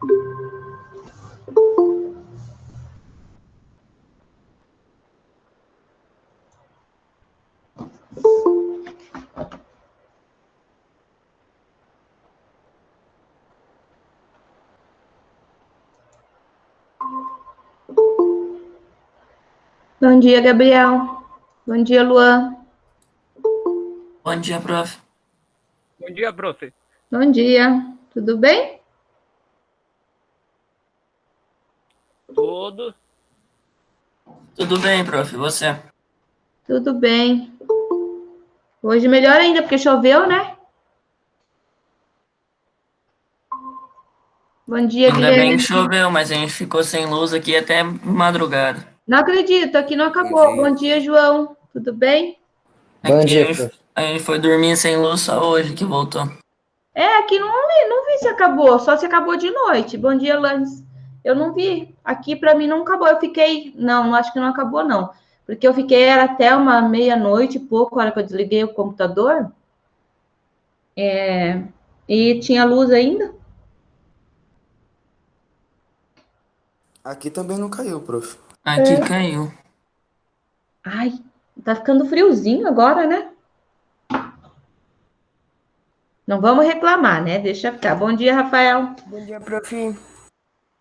Bom dia, Gabriel. Bom dia, Luan. Bom dia, prof. Bom dia, prof. Bom dia. Tudo bem? Tudo. Tudo bem, prof. E você? Tudo bem. Hoje melhor ainda, porque choveu, né? Bom dia, Ainda bem que Guilherme. choveu, mas a gente ficou sem luz aqui até madrugada. Não acredito, aqui não Bom acabou. dia. Bom dia, João. Tudo bem? Bom Aqui dia, prof. a gente foi dormir sem luz só hoje que voltou. Aqui não vi se acabou, só se acabou de noite. Bom dia, Landes. Eu não vi. Aqui para mim não acabou. Eu fiquei. Não, acho que não acabou, não. Porque eu fiquei era até uma meia-noite e pouco, a hora que eu desliguei o computador. E tinha luz ainda. Aqui também não caiu, prof. Aqui caiu. Ai, tá ficando friozinho agora, né? Não vamos reclamar, né? Deixa ficar. Bom dia, Rafael. Bom dia, prof.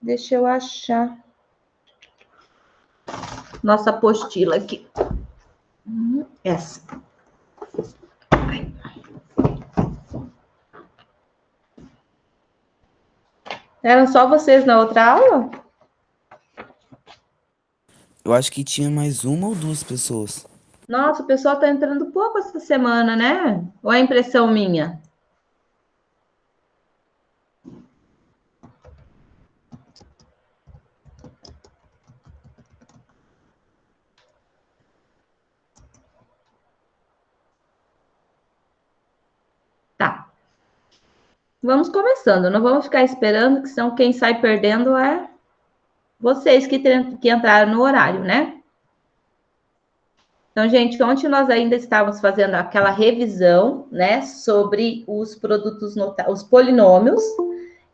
Deixa eu achar nossa apostila aqui. Essa. Eram só vocês na outra aula? Eu acho que tinha mais uma ou duas pessoas. Nossa, o pessoal tá entrando pouco essa semana, né? Ou é impressão minha? Tá. Vamos começando. Não vamos ficar esperando, que senão quem sai perdendo é vocês que entraram no horário, né? Então, gente, ontem nós ainda estávamos fazendo aquela revisão, né, sobre os produtos os polinômios.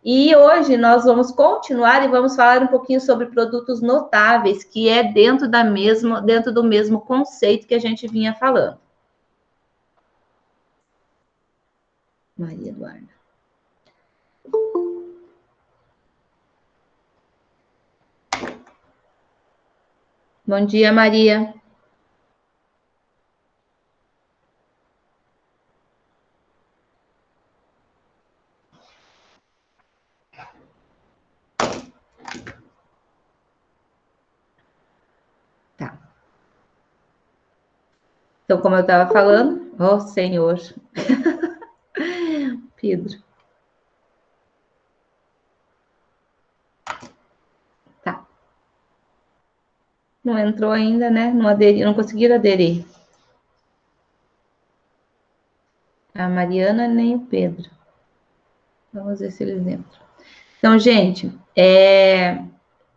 E hoje nós vamos continuar e vamos falar um pouquinho sobre produtos notáveis, que é dentro do mesmo conceito que a gente vinha falando. Maria Eduarda. Bom dia, Maria. Tá. Então, como eu estava falando, ó Senhor. Pedro. Tá. Não entrou ainda, né? Não conseguiram aderir. A Mariana nem o Pedro. Vamos ver se eles entram. Então, gente,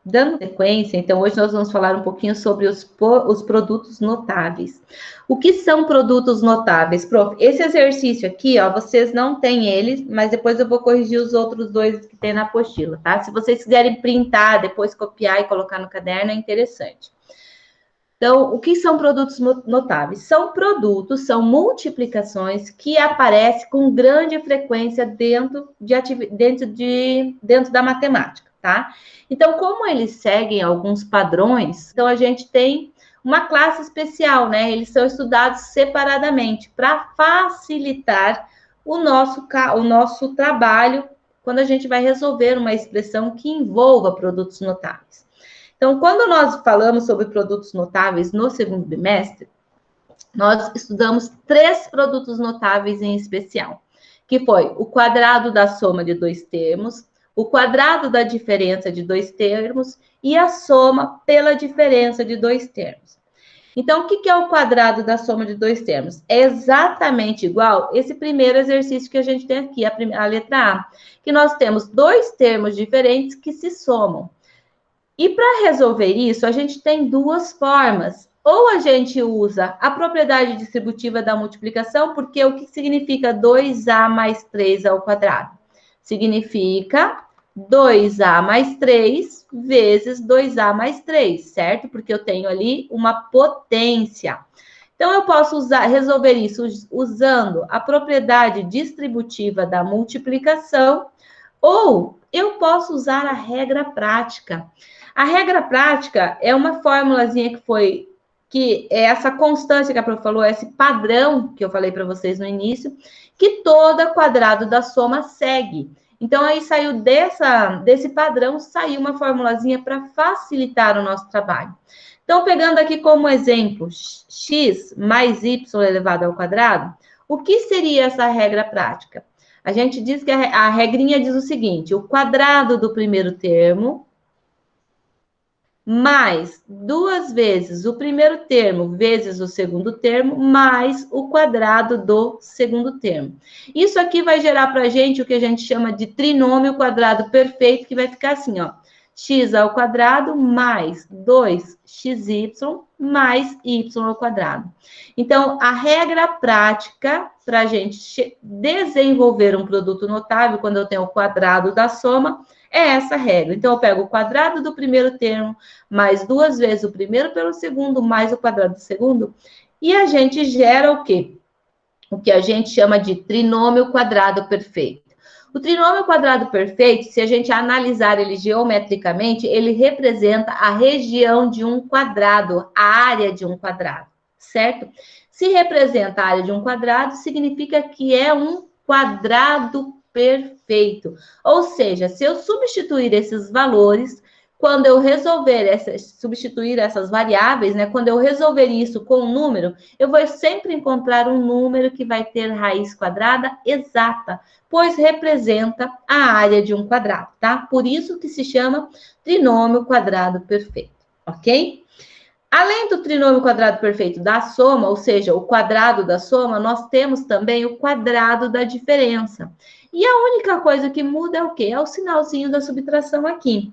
dando sequência, então hoje nós vamos falar um pouquinho sobre os produtos notáveis. O que são produtos notáveis, prof? Esse exercício aqui, ó, vocês não têm eles, mas depois eu vou corrigir os outros dois que tem na apostila, tá? Se vocês quiserem printar, depois copiar e colocar no caderno, é interessante. Então, o que são produtos notáveis? São produtos, são multiplicações que aparecem com grande frequência dentro da matemática, tá? Então, como eles seguem alguns padrões, então a gente tem uma classe especial, né? Eles são estudados separadamente para facilitar o nosso trabalho quando a gente vai resolver uma expressão que envolva produtos notáveis. Então, quando nós falamos sobre produtos notáveis no segundo bimestre, nós estudamos 3 produtos notáveis em especial, que foi o quadrado da soma de 2 termos, o quadrado da diferença de 2 termos e a soma pela diferença de 2 termos. Então, o que é o quadrado da soma de 2 termos? É exatamente igual esse primeiro exercício que a gente tem aqui, a letra A, que nós temos 2 termos diferentes que se somam. E para resolver isso, a gente tem 2 formas. Ou a gente usa a propriedade distributiva da multiplicação, porque o que significa 2a mais 3 ao quadrado? Significa 2A mais 3 vezes 2A mais 3, certo? Porque eu tenho ali uma potência. Então, eu posso resolver isso usando a propriedade distributiva da multiplicação, ou eu posso usar a regra prática. A regra prática é uma formulazinha que é essa constância que a prof falou, esse padrão que eu falei para vocês no início, que todo quadrado da soma segue. Então, aí saiu desse padrão, saiu uma formulazinha para facilitar o nosso trabalho. Então, pegando aqui como exemplo, x mais y elevado ao quadrado, o que seria essa regra prática? A gente diz que a regrinha diz o seguinte, o quadrado do primeiro termo mais 2 vezes o primeiro termo vezes o segundo termo, mais o quadrado do segundo termo. Isso aqui vai gerar para a gente o que a gente chama de trinômio quadrado perfeito, que vai ficar assim, ó. X ao quadrado mais 2xy mais y ao quadrado. Então, a regra prática para a gente desenvolver um produto notável, quando eu tenho o quadrado da soma, é essa regra. Então, eu pego o quadrado do primeiro termo, mais 2 vezes o primeiro pelo segundo, mais o quadrado do segundo, e a gente gera o quê? O que a gente chama de trinômio quadrado perfeito. O trinômio quadrado perfeito, se a gente analisar ele geometricamente, ele representa a região de um quadrado, a área de um quadrado, certo? Se representa a área de um quadrado, significa que é um quadrado perfeito. Ou seja, se eu substituir esses valores, quando eu resolver substituir essas variáveis, né? Quando eu resolver isso com um número, eu vou sempre encontrar um número que vai ter raiz quadrada exata, pois representa a área de um quadrado, tá? Por isso que se chama trinômio quadrado perfeito, ok? Além do trinômio quadrado perfeito da soma, ou seja, o quadrado da soma, nós temos também o quadrado da diferença. E a única coisa que muda é o quê? É o sinalzinho da subtração aqui.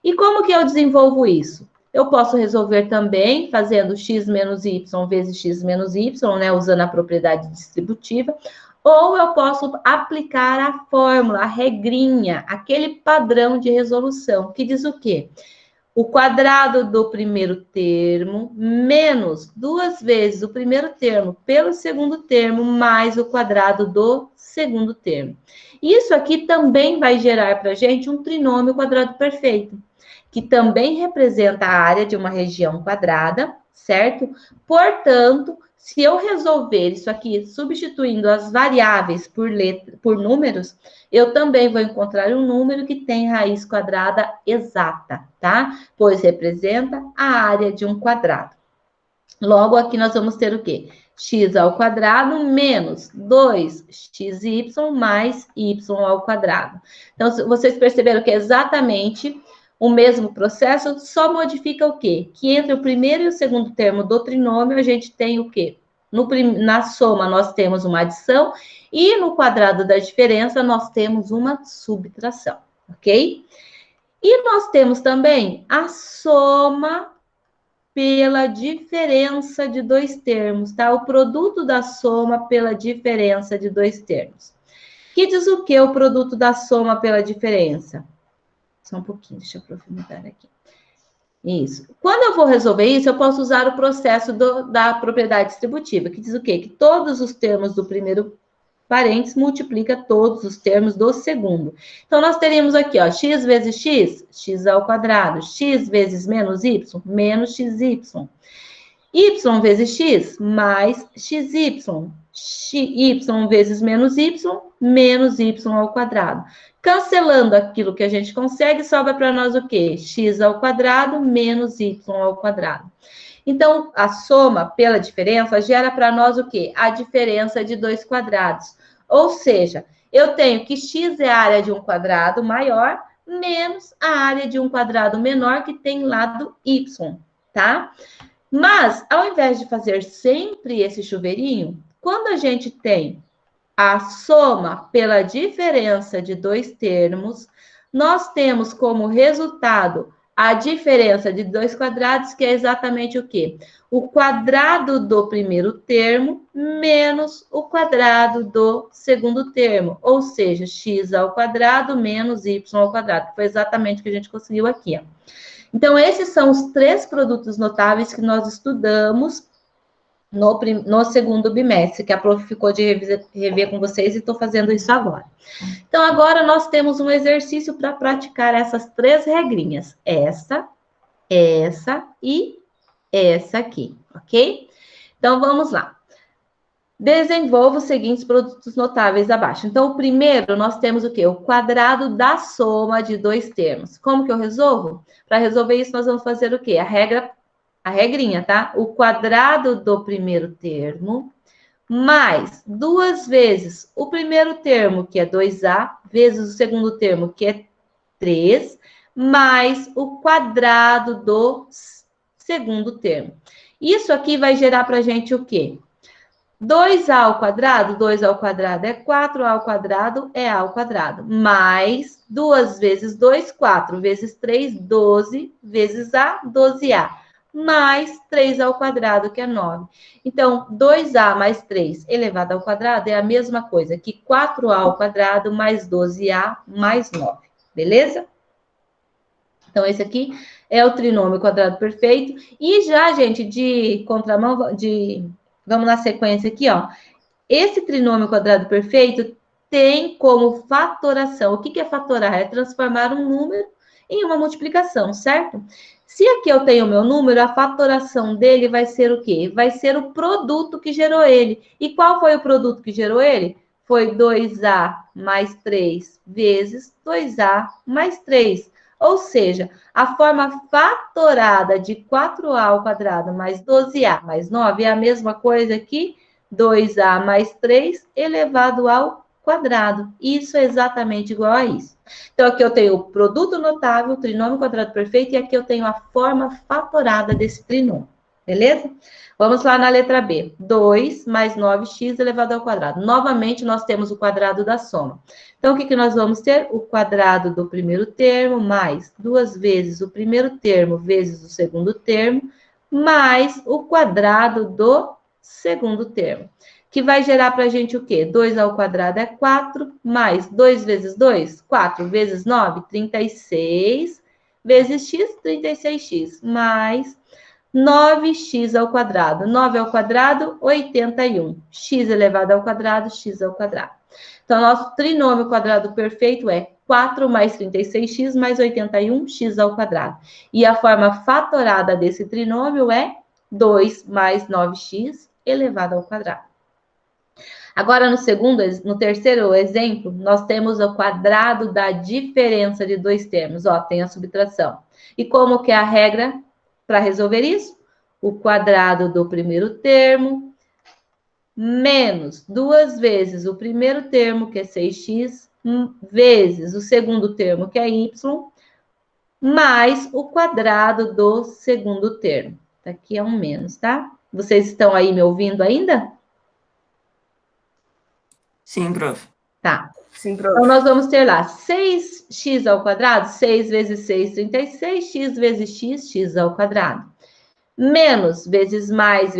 E como que eu desenvolvo isso? Eu posso resolver também fazendo x menos y vezes x menos y, né, usando a propriedade distributiva, ou eu posso aplicar a fórmula, a regrinha, aquele padrão de resolução, que diz o quê? O quadrado do primeiro termo menos 2 vezes o primeiro termo pelo segundo termo mais o quadrado do segundo termo. Isso aqui também vai gerar para a gente um trinômio quadrado perfeito, que também representa a área de uma região quadrada, certo? Portanto, se eu resolver isso aqui substituindo as variáveis por números, eu também vou encontrar um número que tem raiz quadrada exata, tá? Pois representa a área de um quadrado. Logo, aqui nós vamos ter o quê? X ao quadrado menos 2xy mais y ao quadrado. Então, vocês perceberam que é exatamente o mesmo processo, só modifica o quê? Que entre o primeiro e o segundo termo do trinômio, a gente tem o quê? Na soma, nós temos uma adição, e no quadrado da diferença, nós temos uma subtração, ok? E nós temos também a soma pela diferença de dois termos, tá? O produto da soma pela diferença de dois termos. Que diz o que o produto da soma pela diferença? Só um pouquinho, deixa eu aprofundar aqui. Isso. Quando eu vou resolver isso, eu posso usar o processo da propriedade distributiva, que diz o quê? Que todos os termos do primeiro parênteses multiplica todos os termos do segundo. Então, nós teríamos aqui, ó, x vezes x, x ao quadrado, x vezes menos y, menos xy. Y vezes x, mais xy. Y vezes menos y ao quadrado. Cancelando aquilo que a gente consegue, sobra para nós o quê? X ao quadrado menos y ao quadrado. Então, a soma pela diferença gera para nós o quê? A diferença de dois quadrados. Ou seja, eu tenho que x é a área de um quadrado maior menos a área de um quadrado menor que tem lado y, tá? Mas, ao invés de fazer sempre esse chuveirinho, quando a gente tem a soma pela diferença de dois termos, nós temos como resultado a diferença de dois quadrados, que é exatamente o quê? O quadrado do primeiro termo menos o quadrado do segundo termo, ou seja, x ao quadrado menos y ao quadrado. Foi exatamente o que a gente conseguiu aqui, ó. Então, esses são os três produtos notáveis que nós estudamos no segundo bimestre, que a prof ficou de rever com vocês e estou fazendo isso agora. Então, agora nós temos um exercício para praticar essas três regrinhas. Essa e essa aqui, ok? Então, vamos lá. Desenvolva os seguintes produtos notáveis abaixo. Então, o primeiro, nós temos o quê? O quadrado da soma de dois termos. Como que eu resolvo? Para resolver isso, nós vamos fazer o quê? A regrinha, tá? O quadrado do primeiro termo mais 2 vezes o primeiro termo, que é 2a, vezes o segundo termo, que é 3, mais o quadrado do segundo termo. Isso aqui vai gerar para a gente o quê? 2a ao quadrado, 2 ao quadrado é 4, a ao quadrado é a ao quadrado, mais 2 vezes 2, 4, vezes 3, 12, vezes a, 12a, mais 3 ao quadrado, que é 9. Então, 2a mais 3 elevado ao quadrado é a mesma coisa que 4a ao quadrado mais 12a mais 9, beleza? Então, esse aqui é o trinômio quadrado perfeito. E já, gente, de contramão, vamos na sequência aqui, ó. Esse trinômio quadrado perfeito tem como fatoração. O que é fatorar? É transformar um número em uma multiplicação, certo? Se aqui eu tenho o meu número, a fatoração dele vai ser o quê? Vai ser o produto que gerou ele. E qual foi o produto que gerou ele? Foi 2a mais 3 vezes 2a mais 3. Ou seja, a forma fatorada de 4a ao quadrado mais 12a mais 9 é a mesma coisa que 2a mais 3 elevado ao quadrado. Isso é exatamente igual a isso. Então, aqui eu tenho o produto notável, o trinômio quadrado perfeito, e aqui eu tenho a forma fatorada desse trinômio. Beleza? Vamos lá na letra B. 2 mais 9x elevado ao quadrado. Novamente, nós temos o quadrado da soma. Então, o que nós vamos ter? O quadrado do primeiro termo, mais 2 vezes o primeiro termo, vezes o segundo termo, mais o quadrado do segundo termo. Que vai gerar para a gente o quê? 2 ao quadrado é 4, mais 2 vezes 2, 4 vezes 9, 36, vezes x, 36x, mais 9x ao quadrado. 9 ao quadrado, 81. X elevado ao quadrado, x ao quadrado. Então, nosso trinômio quadrado perfeito é 4 mais 36x mais 81x ao quadrado. E a forma fatorada desse trinômio é 2 mais 9x elevado ao quadrado. Agora, no terceiro exemplo, nós temos o quadrado da diferença de dois termos. Ó, tem a subtração. E como que é a regra para resolver isso? O quadrado do primeiro termo menos 2 vezes o primeiro termo, que é 6x, vezes o segundo termo, que é y, mais o quadrado do segundo termo. Aqui é um menos, tá? Vocês estão aí me ouvindo ainda? Sim, prof. Tá. Sim, prof. Então, nós vamos ter lá 6x ao quadrado, 6 vezes 6, 36, x vezes x, x ao quadrado. Menos vezes mais,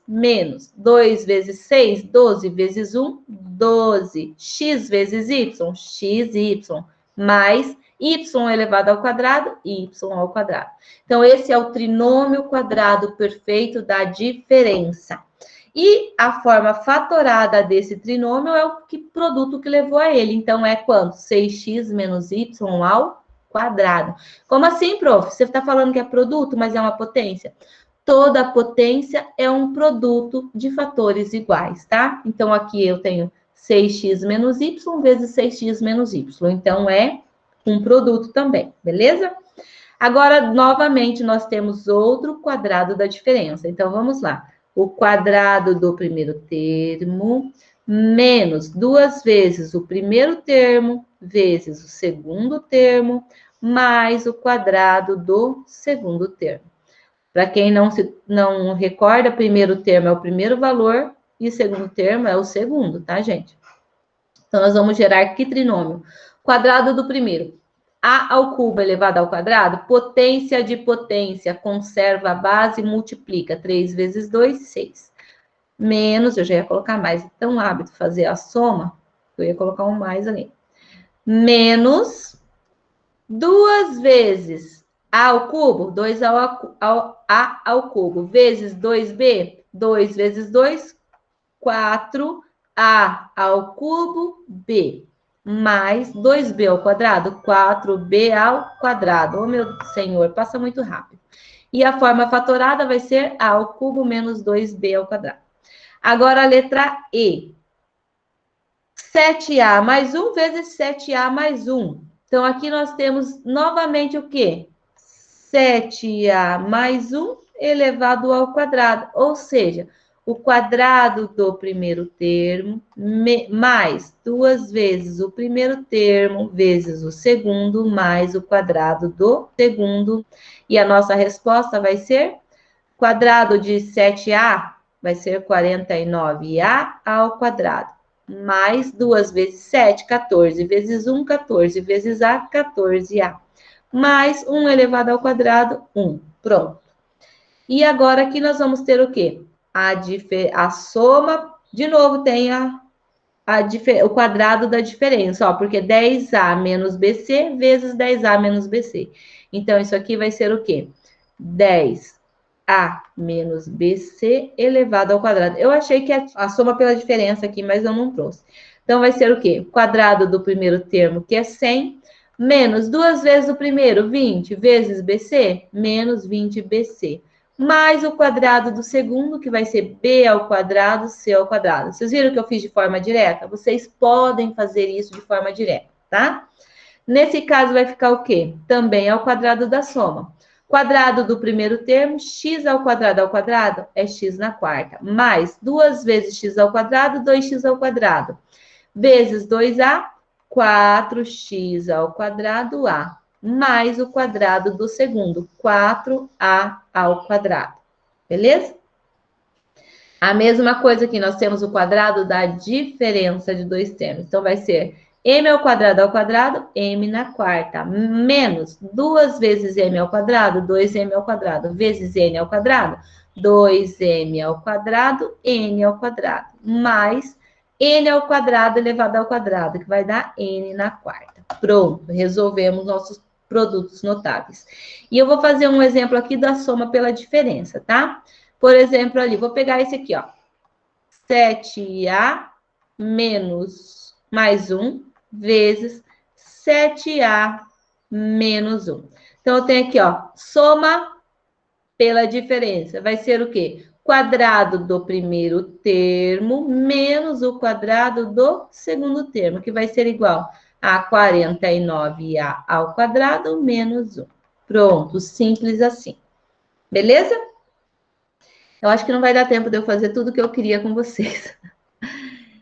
menos. 2 vezes 6, 12 vezes 1, 12. X vezes y, xy. Mais y elevado ao quadrado, y ao quadrado. Então, esse é o trinômio quadrado perfeito da diferença. E a forma fatorada desse trinômio é o produto que levou a ele. Então, é quanto? 6x menos y ao quadrado. Como assim, prof? Você está falando que é produto, mas é uma potência? Toda potência é um produto de fatores iguais, tá? Então, aqui eu tenho 6x menos y vezes 6x menos y. Então, é um produto também, beleza? Agora, novamente, nós temos outro quadrado da diferença. Então, vamos lá. O quadrado do primeiro termo menos 2 vezes o primeiro termo vezes o segundo termo mais o quadrado do segundo termo. Para quem não recorda, primeiro termo é o primeiro valor e o segundo termo é o segundo, tá, gente? Então, nós vamos gerar que trinômio? Quadrado do primeiro. A ao cubo elevado ao quadrado, potência de potência, conserva a base e multiplica. 3 vezes 2, 6. Menos, eu já ia colocar mais, é tão hábito fazer a soma, eu ia colocar um mais ali. Menos 2 vezes A ao cubo, 2A ao cubo, vezes 2B, 2 vezes 2, 4A ao cubo, B, mais 2B ao quadrado, 4B ao quadrado. Oh, meu senhor, passa muito rápido. E a forma fatorada vai ser A ao cubo menos 2B ao quadrado. Agora a letra E. 7A mais 1 vezes 7A mais 1. Então, aqui nós temos novamente o quê? 7A mais 1 elevado ao quadrado. Ou seja, o quadrado do primeiro termo mais 2 vezes o primeiro termo vezes o segundo mais o quadrado do segundo. E a nossa resposta vai ser quadrado de 7A vai ser 49A ao quadrado. Mais 2 vezes 7, 14. Vezes 1, 14. Vezes A, 14A. Mais 1 elevado ao quadrado, 1. Pronto. E agora aqui nós vamos ter o quê? A soma, de novo, tem o quadrado da diferença, ó, porque 10A menos BC vezes 10A menos BC. Então, isso aqui vai ser o quê? 10A menos BC elevado ao quadrado. Eu achei que a soma pela diferença aqui, mas eu não trouxe. Então, vai ser o quê? Quadrado do primeiro termo, que é 100, menos 2 vezes o primeiro, 20, vezes BC, menos 20BC. Mais o quadrado do segundo, que vai ser B ao quadrado, C ao quadrado. Vocês viram que eu fiz de forma direta? Vocês podem fazer isso de forma direta, tá? Nesse caso, vai ficar o quê? Também ao quadrado da soma. Quadrado do primeiro termo, x ao quadrado, é x na quarta. Mais 2 vezes x ao quadrado, 2x ao quadrado. Vezes 2a, 4x ao quadrado a. Mais o quadrado do segundo, 4a ao quadrado. Beleza? A mesma coisa aqui, nós temos o quadrado da diferença de dois termos. Então, vai ser m ao quadrado, m na quarta, menos 2 vezes m ao quadrado, 2m ao quadrado, vezes n ao quadrado, 2m ao quadrado, n ao quadrado, mais n ao quadrado elevado ao quadrado, que vai dar n na quarta. Pronto, resolvemos nossos produtos notáveis. E eu vou fazer um exemplo aqui da soma pela diferença, tá? Por exemplo, ali, vou pegar esse aqui, ó. 7A menos mais 1 vezes 7A menos 1. Então, eu tenho aqui, ó, soma pela diferença. Vai ser o quê? Quadrado do primeiro termo menos o quadrado do segundo termo, que vai ser igual a 49A ao quadrado menos 1. Pronto, simples assim. Beleza? Eu acho que não vai dar tempo de eu fazer tudo que eu queria com vocês.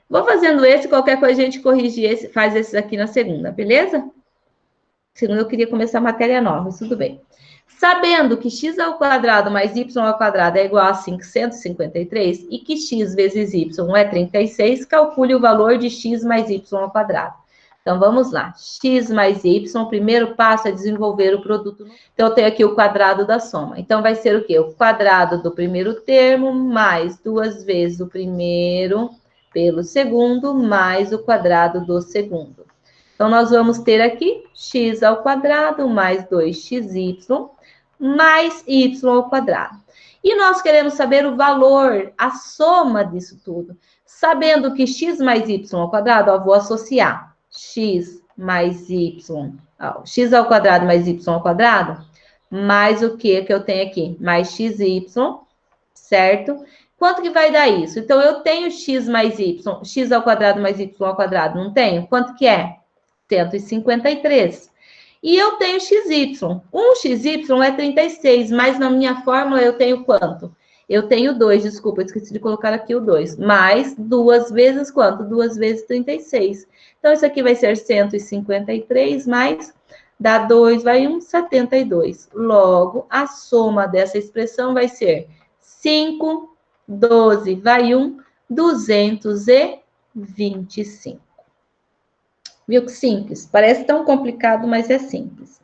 Vou fazendo esse, qualquer coisa a gente corrige esse, faz esses aqui na segunda, beleza? Segunda eu queria começar a matéria nova, mas tudo bem. Sabendo que x ao quadrado mais y ao quadrado é igual a 553 e que x vezes y é 36, calcule o valor de x mais y ao quadrado. Então, vamos lá. X mais y, o primeiro passo é desenvolver o produto. Então, eu tenho aqui o quadrado da soma. Então, vai ser o quê? O quadrado do primeiro termo mais 2 vezes o primeiro pelo segundo, mais o quadrado do segundo. Então, nós vamos ter aqui x ao quadrado mais 2xy mais y ao quadrado. E nós queremos saber o valor, a soma disso tudo. Sabendo que x mais y ao quadrado, ó, vou associar x mais y, ó, x ao quadrado mais y ao quadrado, mais o que eu tenho aqui? Mais xy, certo? Quanto que vai dar isso? Então, eu tenho x mais y, x ao quadrado mais y ao quadrado, não tenho? Quanto que é? 153. E eu tenho xy. 1xy é 36, mas na minha fórmula eu tenho quanto? Eu tenho 2, desculpa, eu esqueci de colocar aqui o 2. Mais 2 vezes quanto? 2 vezes 36. Então, isso aqui vai ser 153, mais dá 2, vai 1, 72. Logo, a soma dessa expressão vai ser 5, 12, vai 1, 225. Viu que simples? Parece tão complicado, mas é simples.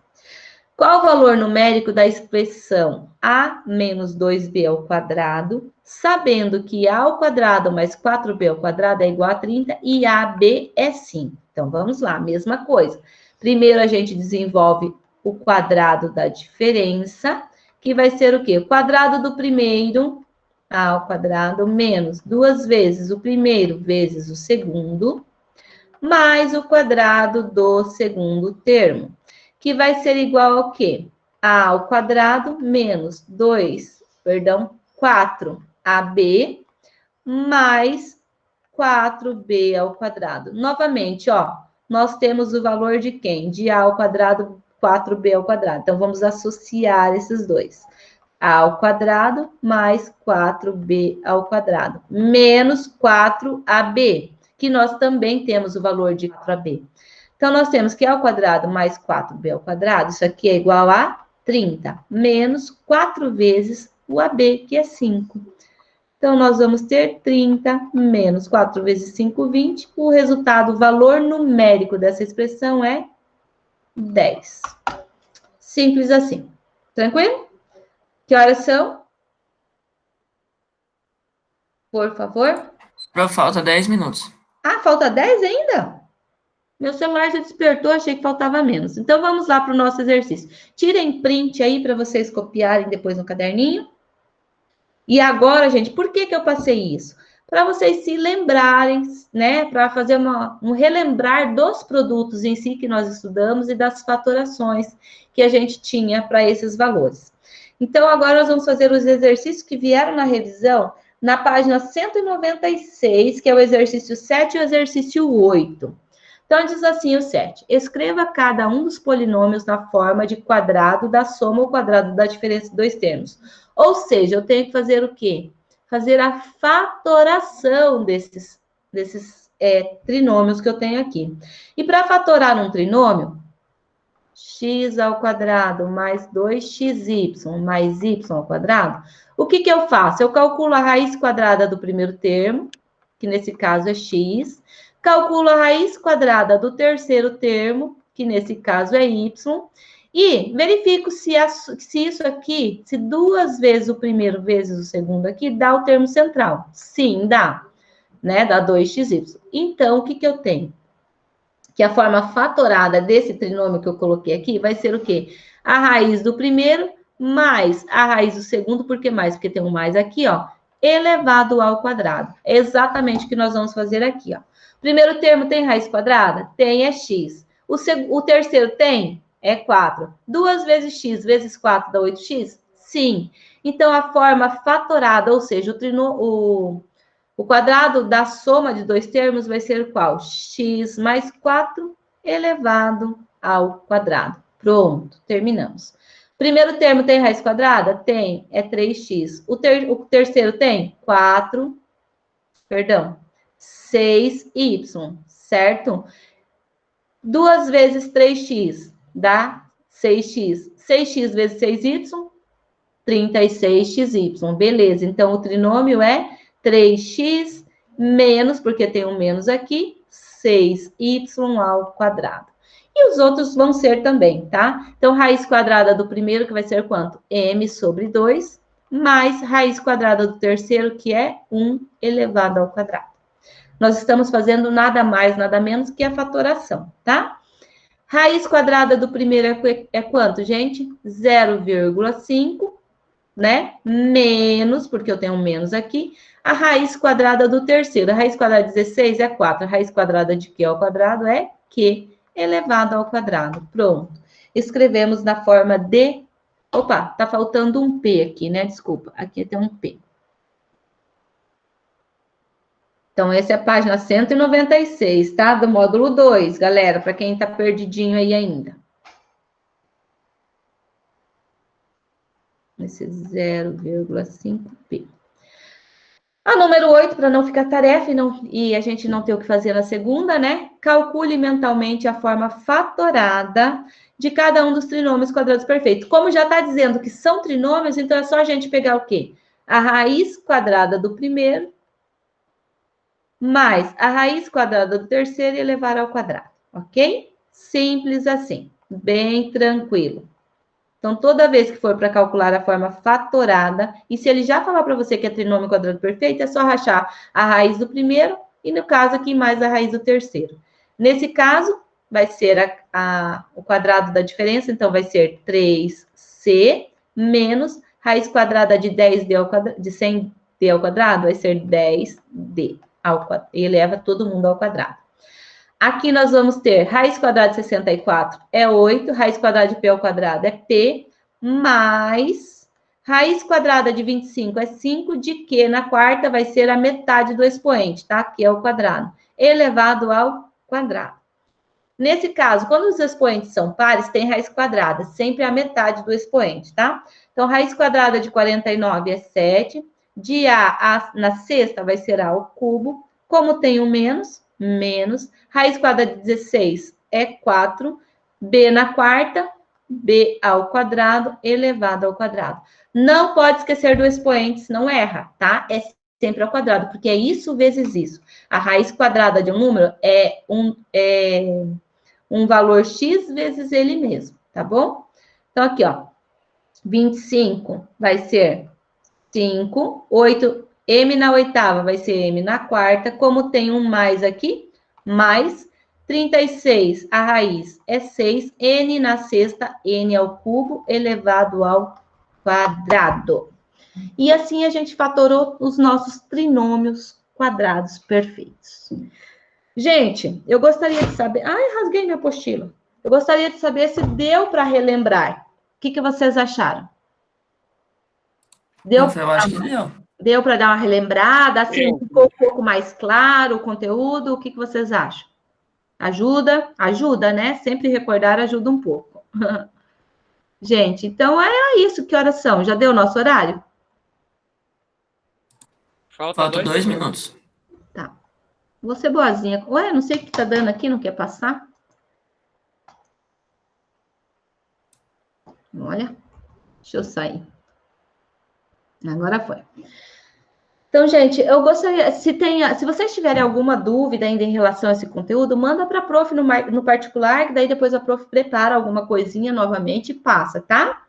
Qual o valor numérico da expressão a menos 2b ao quadrado, sabendo que a ao quadrado mais 4b ao quadrado é igual a 30 e ab é 5? Então, vamos lá, mesma coisa. Primeiro, a gente desenvolve o quadrado da diferença, que vai ser o quê? O quadrado do primeiro, a ao quadrado, menos 2 vezes o primeiro vezes o segundo, mais o quadrado do segundo termo, que vai ser igual ao quê? A ao quadrado menos 4ab mais 4b ao quadrado. Novamente, ó, nós temos o valor de quem? De a ao quadrado, 4b ao quadrado. Então, vamos associar esses dois. A ao quadrado mais 4b ao quadrado, menos 4ab, que nós também temos o valor de 4ab. Então, nós temos que a ao quadrado mais 4b ao quadrado, isso aqui é igual a 30, menos 4 vezes o ab, que é 5. Então, nós vamos ter 30 menos 4 vezes 5, 20. O resultado, o valor numérico dessa expressão é 10. Simples assim. Tranquilo? Que horas são? Por favor. Prof, falta 10 minutos. Ah, falta 10 ainda? Meu celular já despertou, achei que faltava menos. Então, vamos lá para o nosso exercício. Tirem print aí para vocês copiarem depois no caderninho. E agora, gente, por que eu passei isso? Para vocês se lembrarem, né? Para fazer um relembrar dos produtos em si que nós estudamos e das fatorações que a gente tinha para esses valores. Então, agora nós vamos fazer os exercícios que vieram na revisão na página 196, que é o exercício 7 e o exercício 8. Então, diz assim o 7. Escreva cada um dos polinômios na forma de quadrado da soma ou quadrado da diferença de dois termos. Ou seja, eu tenho que fazer o quê? Fazer a fatoração desses trinômios que eu tenho aqui. E para fatorar um trinômio, x ao quadrado mais 2xy mais y ao quadrado, o que eu faço? Eu calculo a raiz quadrada do primeiro termo, que nesse caso é x, calculo a raiz quadrada do terceiro termo, que nesse caso é y, e verifico se isso aqui, se 2 vezes o primeiro vezes o segundo aqui, dá o termo central. Sim, dá, né? Dá 2xy. Então, o que eu tenho? Que a forma fatorada desse trinômio que eu coloquei aqui vai ser o quê? A raiz do primeiro mais a raiz do segundo, por que mais? Porque tem um mais aqui, ó, elevado ao quadrado. É exatamente o que nós vamos fazer aqui, ó. Primeiro termo tem raiz quadrada? Tem, é x. O terceiro tem? É 4. 2 vezes x vezes 4 dá 8x? Sim. Então, a forma fatorada, ou seja, o quadrado da soma de dois termos vai ser qual? X mais 4 elevado ao quadrado. Pronto, terminamos. Primeiro termo tem raiz quadrada? Tem, é 3x. O terceiro tem? 6y, certo? 2 vezes 3x dá 6x. 6x vezes 6y, 36xy. Beleza, então o trinômio é 3x menos, porque tem um menos aqui, 6y ao quadrado. E os outros vão ser também, tá? Então, raiz quadrada do primeiro, que vai ser quanto? M sobre 2, mais raiz quadrada do terceiro, que é 1 elevado ao quadrado. Nós estamos fazendo nada mais, nada menos que a fatoração, tá? Raiz quadrada do primeiro é quanto, gente? 0,5, né? Menos, porque eu tenho um menos aqui, a raiz quadrada do terceiro. A raiz quadrada de 16 é 4. A raiz quadrada de Q ao quadrado é Q elevado ao quadrado. Pronto. Escrevemos na forma de... Opa, tá faltando um P aqui, né? Desculpa, aqui tem um P. Então, essa é a página 196, tá? Do módulo 2, galera, para quem tá perdidinho aí ainda. Esse 0,5P. A número 8, para não ficar tarefa e a gente não ter o que fazer na segunda, né? Calcule mentalmente a forma fatorada de cada um dos trinômios quadrados perfeitos. Como já está dizendo que são trinômios, então é só a gente pegar o quê? A raiz quadrada do primeiro mais a raiz quadrada do terceiro e elevar ao quadrado. ok? Simples assim, bem tranquilo. Então, toda vez que for para calcular a forma fatorada, e se ele já falar para você que é trinômio quadrado perfeito, é só rachar a raiz do primeiro e, no caso aqui, mais a raiz do terceiro. Nesse caso, vai ser o quadrado da diferença, então vai ser 3c menos raiz quadrada de 10d ao quadrado, de 100d ao quadrado, vai ser 10d ao quadrado, e eleva todo mundo ao quadrado. Aqui nós vamos ter raiz quadrada de 64 é 8, raiz quadrada de p ao quadrado é p, mais raiz quadrada de 25 é 5, de que na quarta vai ser a metade do expoente, tá? Que é o quadrado, elevado ao quadrado. Nesse caso, quando os expoentes são pares, tem raiz quadrada, sempre a metade do expoente, tá? Então, raiz quadrada de 49 é 7, de a na sexta vai ser a ao cubo, como tem um menos, raiz quadrada de 16 é 4, b na quarta, b ao quadrado, elevado ao quadrado. Não pode esquecer do expoente, senão erra, tá? É sempre ao quadrado, porque é isso vezes isso. A raiz quadrada de um número é um valor x vezes ele mesmo, tá bom? Então, aqui, ó, 25 vai ser 5, 8, m na oitava vai ser m na quarta, como tem um mais aqui, mais 36, a raiz é 6, n na sexta, n ao cubo, elevado ao quadrado. E assim a gente fatorou os nossos trinômios quadrados perfeitos. Gente, eu gostaria de saber... Ai, rasguei minha apostila. Eu gostaria de saber se deu para relembrar. O que vocês acharam? Deu? Eu acho que deu. Deu para dar uma relembrada? Assim, ficou um pouco mais claro o conteúdo? O que vocês acham? Ajuda? Ajuda, né? Sempre recordar ajuda um pouco. Gente, então é isso. Que horas são? Já deu o nosso horário? Falta 2 minutos. Tá. Vou ser boazinha. Ué, não sei o que tá dando aqui, não quer passar? Olha. Deixa eu sair. Agora foi. Então, gente, eu gostaria, se vocês tiverem alguma dúvida ainda em relação a esse conteúdo, manda para a prof no particular, que daí depois a prof prepara alguma coisinha novamente e passa, tá?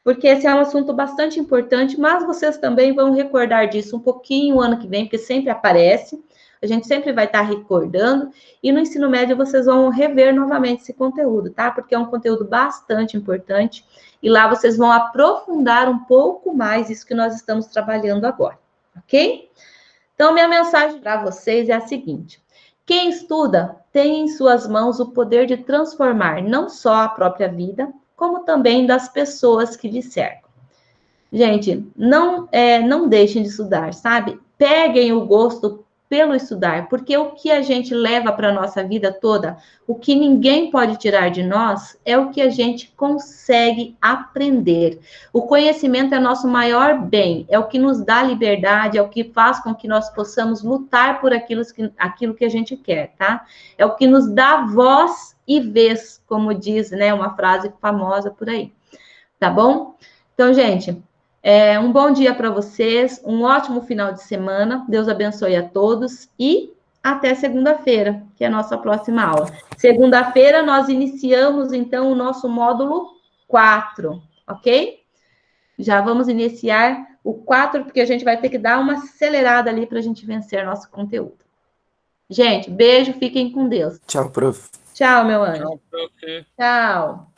Porque esse é um assunto bastante importante, mas vocês também vão recordar disso um pouquinho o ano que vem, porque sempre aparece, a gente sempre vai estar recordando, e no ensino médio vocês vão rever novamente esse conteúdo, tá? Porque é um conteúdo bastante importante, e lá vocês vão aprofundar um pouco mais isso que nós estamos trabalhando agora. Ok? Então, minha mensagem para vocês é a seguinte: quem estuda tem em suas mãos o poder de transformar não só a própria vida, como também das pessoas que lhe cercam. Gente, não deixem de estudar, sabe? Peguem o gosto pelo estudar, porque o que a gente leva para a nossa vida toda, o que ninguém pode tirar de nós, é o que a gente consegue aprender. O conhecimento é nosso maior bem, é o que nos dá liberdade, é o que faz com que nós possamos lutar por aquilo que a gente quer, tá? É o que nos dá voz e vez, como diz, né, uma frase famosa por aí, tá bom? Então, gente, um bom dia para vocês, um ótimo final de semana, Deus abençoe a todos e até segunda-feira, que é a nossa próxima aula. Segunda-feira nós iniciamos, então, o nosso módulo 4, ok? Já vamos iniciar o 4, porque a gente vai ter que dar uma acelerada ali para a gente vencer nosso conteúdo. Gente, beijo, fiquem com Deus. Tchau, prof. Tchau, meu anjo. Tchau, prof. Tchau.